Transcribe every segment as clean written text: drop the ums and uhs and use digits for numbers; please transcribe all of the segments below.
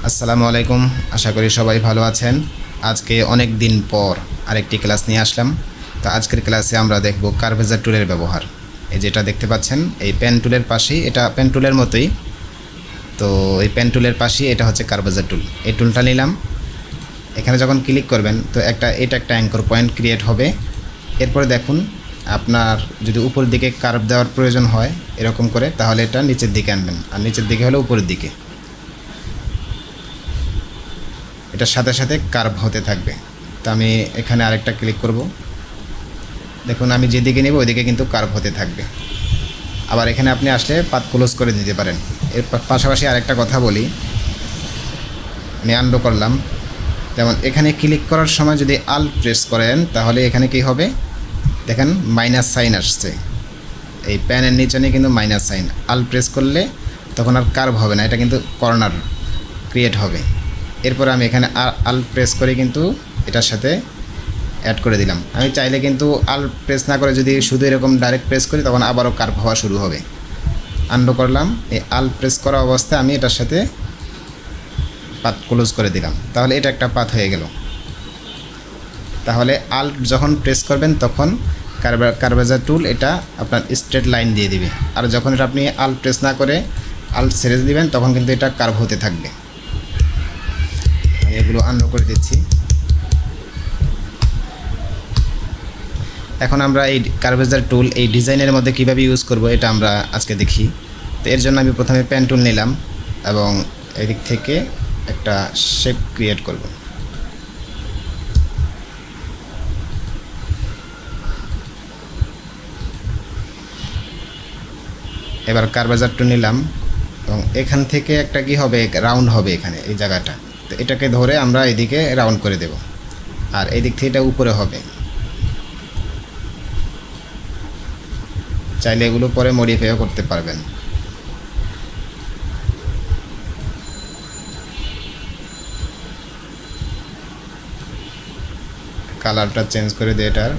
আসসালামু আলাইকুম। আশা করি সবাই ভালো আছেন। আজকে অনেক দিন পর আরেকটি ক্লাস নিয়ে আসলাম। তো আজকের ক্লাসে আমরা দেখব কার্ভেজার টুলের ব্যবহার। এই যেটা দেখতে পাচ্ছেন, এই পেন টুলের পাশেই, এটা পেন টুলের মতোই। তো এই পেন টুলের পাশেই এটা হচ্ছে কার্ভেজার টুল। এই টুলটা নিলাম। এখানে যখন ক্লিক করবেন তো এটা একটা অ্যাঙ্কর পয়েন্ট ক্রিয়েট হবে। এরপরে দেখুন, আপনার যদি উপর দিকে কার্ভ দেওয়ার প্রয়োজন হয় এরকম করে, তাহলে এটা নিচের দিকে আনবেন, আর নিচের দিকে হলে উপরের দিকে। এটার সাথে সাথে কার্ভ হতে থাকবে। তো আমি এখানে আরেকটা ক্লিক করব। দেখুন, আমি যেদিকে নেব ওইদিকে কিন্তু কার্ভ হতে থাকবে। আবার এখানে আপনি আসলে পাত ক্লোজ করে দিতে পারেন। এর পাশাপাশি আরেকটা কথা বলি, আমি আনডু করলাম। যেমন এখানে ক্লিক করার সময় যদি আল্ট প্রেস করেন তাহলে এখানে কি হবে, দেখেন মাইনাস সাইন আসছে। এই প্যানের নিচে কিন্তু মাইনাস সাইন, আল্ট প্রেস করলে তখন আর কার্ভ হবে না, এটা কিন্তু কর্নার ক্রিয়েট হবে। এরপর আমি এখানে আল্ট প্রেস করে কিন্তু এটার সাথে অ্যাড করে দিলাম। আমি চাইলে কিন্তু আল্ট প্রেস না করে যদি শুধু এরকম ডাইরেক্ট প্রেস করি তখন আবারও কার্ভ হওয়া শুরু হবে। আনডু করলাম, এই আল্ট প্রেস করা অবস্থায় আমি এটার সাথে পাত ক্লোজ করে দিলাম, তাহলে এটা একটা পাত হয়ে গেল। তাহলে আল্ট যখন প্রেস করবেন তখন কার্ভেজার টুল এটা আপনার স্ট্রেট লাইন দিয়ে দিবে, আর যখন এটা আপনি আল্ট প্রেস না করে আল্ট ছেড়ে দিবেন তখন কিন্তু এটা কার্ভ হতে থাকবে। আমি এগুলো আনডু করে দিচ্ছি। এখন আমরা এই কার্ভেজার টুল এই ডিজাইনের মধ্যে কীভাবে ইউজ করব এটা আমরা আজকে দেখি। তো এর জন্য আমি প্রথমে পেন টুল নিলাম এবং এদিক থেকে একটা শেপ ক্রিয়েট করব। এবার কার্ভেজার টুল নিলাম এবং এখান থেকে একটা কি হবে, রাউন্ড হবে এখানে এই জায়গাটা। তো এটাকে ধরে আমরা এদিকে রাউন্ড করে দেব, আর এই দিক থেকে এটা উপরে হবে। চাইলে এগুলো পরে মডিফাইও করতে পারবেন। কালারটা চেঞ্জ করে দিয়ে এটার।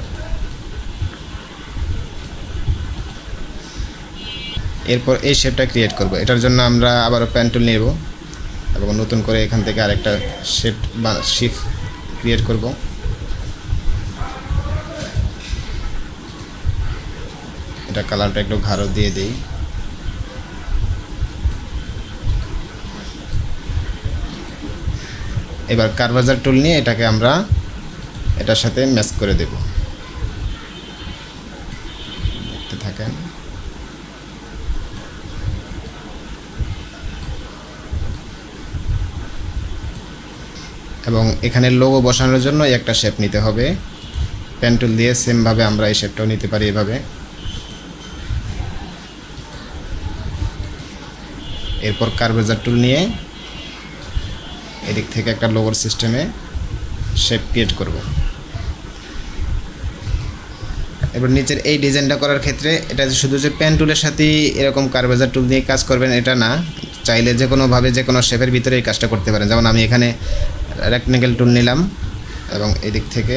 এরপর এই শেপটা ক্রিয়েট করব। এটার জন্য আমরা আবারও পেন টুল নেব এবং নতুন করে এখান থেকে আরেকটা শেপ বা শিফট ক্রিয়েট করব। এটা কালারটা একটু গাঢ় দিয়ে দিই। এবার কার্ভেজার টুল নিয়ে এটাকে আমরা এটার সাথে ম্যাচ করে দেব। দেখতে থাকেন। এবং এখানে লোগো বসানোর জন্য একটা শেপ নিতে হবে। পেন টুল দিয়ে সেমভাবে আমরা এই শেপটাও নিতে পারি এভাবে। এরপর কার্ভেজার টুল নিয়ে এদিক থেকে একটা লোগোর সিস্টেমে শেপ ক্রিয়েট করব। এবার নিচের এই ডিজাইনটা করার ক্ষেত্রে এটা শুধু যে পেন টুলের সাথেই এরকম কার্ভেজার টুল দিয়ে কাজ করবেন এটা না, চাইলে যে কোনোভাবে যে কোনো শেপের ভিতরে এই কাজটা করতে পারেন। যেমন আমি এখানে রেক্টেঙ্গেল টুল নিলাম এবং এদিক থেকে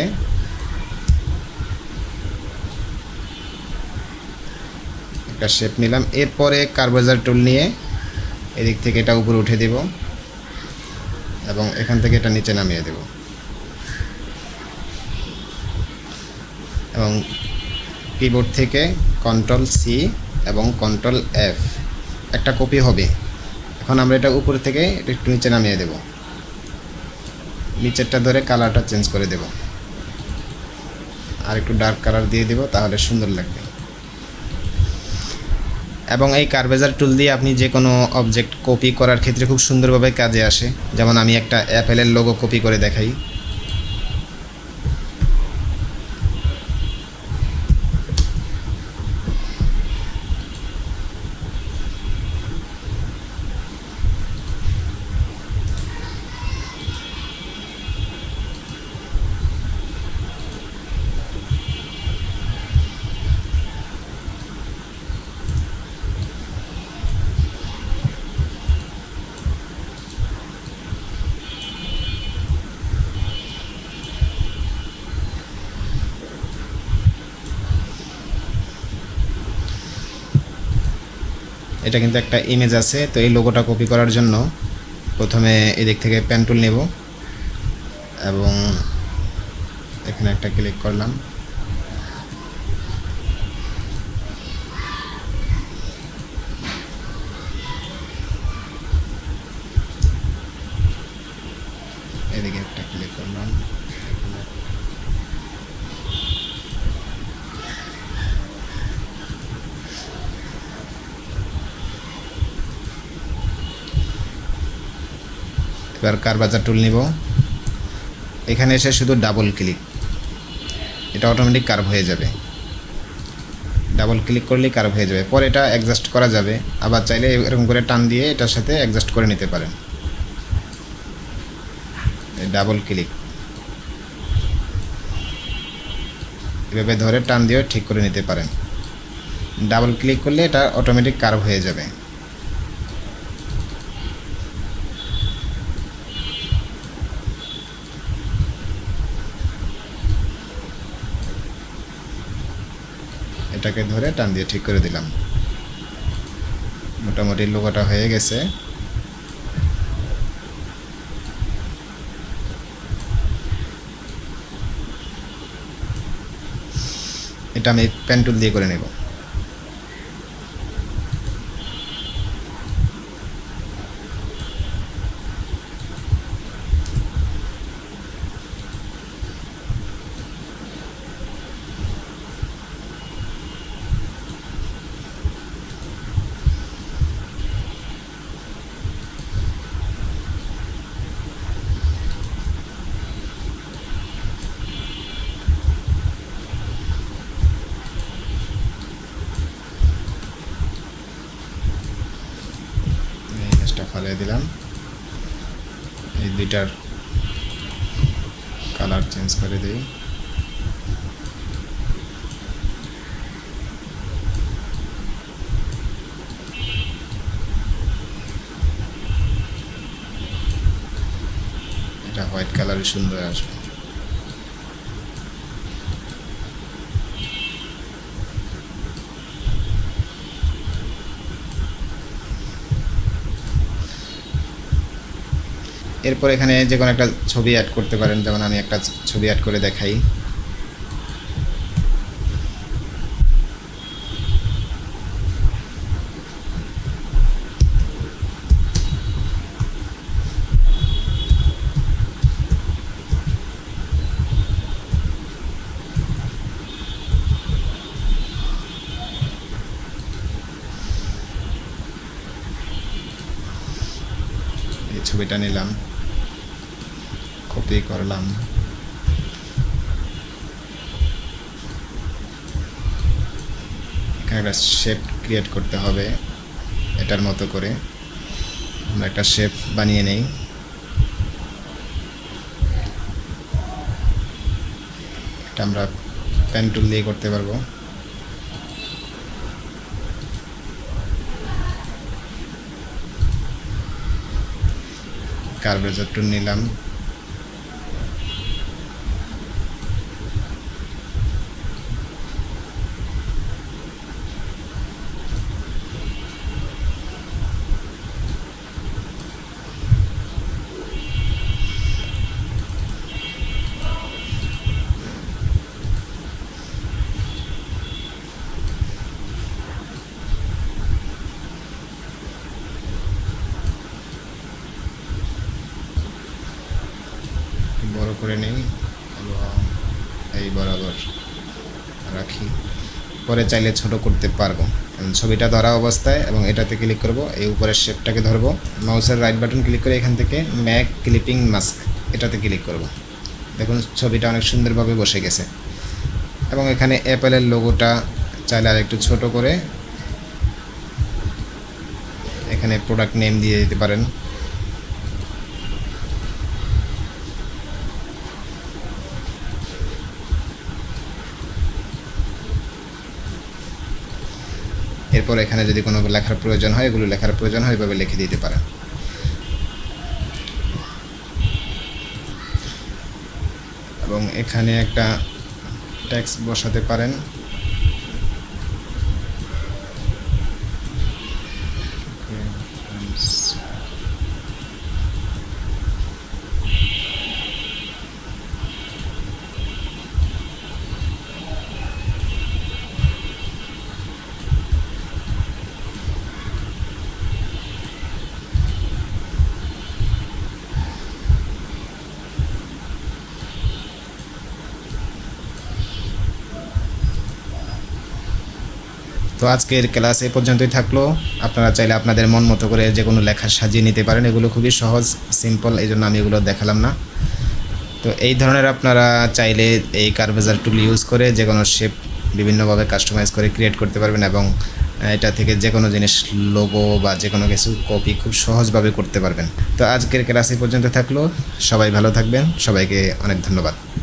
একটা শেপ নিলাম। এরপরে কার্ভেজার টুল নিয়ে এদিক থেকে এটা উপরে উঠে দেব এবং এখান থেকে এটা নিচে নামিয়ে দেব এবং কিবোর্ড থেকে কন্ট্রোল সি এবং কন্ট্রোল এফ একটা কপি হবে। এখন আমরা এটা উপর থেকে এটা একটু নিচে নামিয়ে দেব, নিচেরটা ধরে কালারটা চেঞ্জ করে দেব আর একটু ডার্ক কালার দিয়ে দেব, তাহলে সুন্দর লাগবে। এবং এই কার্ভেজার টুল দিয়ে আপনি যে কোনো অবজেক্ট কপি করার ক্ষেত্রে খুব সুন্দরভাবে কাজে আসে। যেমন আমি একটা অ্যাপেলের লোগো কপি করে দেখাই। এটা কিন্তু একটা ইমেজ আছে, তো এই লোগোটা কপি করার জন্য প্রথমে এদিক থেকে পেন টুল নেব এবং এখানে একটা ক্লিক করলাম। এদিকে একটা ক্লিক করলাম। এবার কার্ভাচার টুল নিব, এখানে এসে শুধু ডাবল ক্লিক, এটা অটোমেটিক কার্ভ হয়ে যাবে। ডাবল ক্লিক করলেই কার্ভ হয়ে যাবে। পরে এটা অ্যাডজাস্ট করা যাবে, আবার চাইলে এরকম করে টান দিয়ে এটার সাথে অ্যাডজাস্ট করে নিতে পারেন। ডাবল ক্লিক এভাবে ধরে টান দিয়ে ঠিক করে নিতে পারেন। ডাবল ক্লিক করলে এটা অটোমেটিক কার্ভ হয়ে যাবে। এটাকে ধরে টান দিয়ে ঠিক করে দিলাম। মোটামুটি লোগোটা হয়ে গেছে। এটা আমি পেন টুল দিয়ে করে নেব। ফালিয়ে দিলাম। এই দুইটার কালার চেঞ্জ করে দিই। এটা হোয়াইট কালারে সুন্দর আসবে। এরপর এখানে যে কোনো একটা ছবি অ্যাড করতে পারেন, যেমন আমি একটা ছবি অ্যাড করে দেখাই। এই ছবিটা নিলাম, কপি করলাম, এখানে একটা শেপ ক্রিয়েট করতে হবে। এটার মতো করে আমরা একটা শেপ বানিয়ে নেই। এটা আমরা পেন টুল দিয়ে করতে পারবো। কার্ভেচার টুল নিলাম, বড় করে নিই এবং এই বরাবর রাখি। পরে চাইলে ছোট করতে পারবো। ছবিটা ধরা অবস্থায় এবং এটাতে ক্লিক করব, এই উপরের শেপটাকে ধরবো, মাউসের রাইট বাটন ক্লিক করে এখান থেকে ম্যাক ক্লিপিং মাস্ক এটাতে ক্লিক করব। দেখুন ছবিটা অনেক সুন্দরভাবে বসে গেছে। এবং এখানে অ্যাপেলের লোগোটা চাইলে আর একটু ছোট করে এখানে প্রোডাক্ট নেম দিয়ে দিতে পারেন। এরপর এখানে যদি কোনো লেখার প্রয়োজন হয়, এগুলো লেখার প্রয়োজন হয় এভাবে লিখে দিতে পারেন। এবং এখানে একটা টেক্সট বসাতে পারেন। তো আজকের ক্লাস এই পর্যন্তই থাকলো। আপনারা চাইলে আপনাদের মন মতো করে যে কোনো লেখা সাজিয়ে নিতে পারেন। এগুলো খুবই সহজ, সিম্পল, এই জন্য আমি এগুলো দেখালাম না। তো এই ধরনের আপনারা চাইলে এই কার্ভেজার টুল ইউজ করে যে কোনো শেপ বিভিন্নভাবে কাস্টমাইজ করে ক্রিয়েট করতে পারবেন এবং এটা থেকে যে কোনো জিনিস লোগো বা যে কোনো কিছু কপি খুব সহজভাবে করতে পারবেন। তো আজকের ক্লাস এই পর্যন্ত থাকলো। সবাই ভালো থাকবেন, সবাইকে অনেক ধন্যবাদ।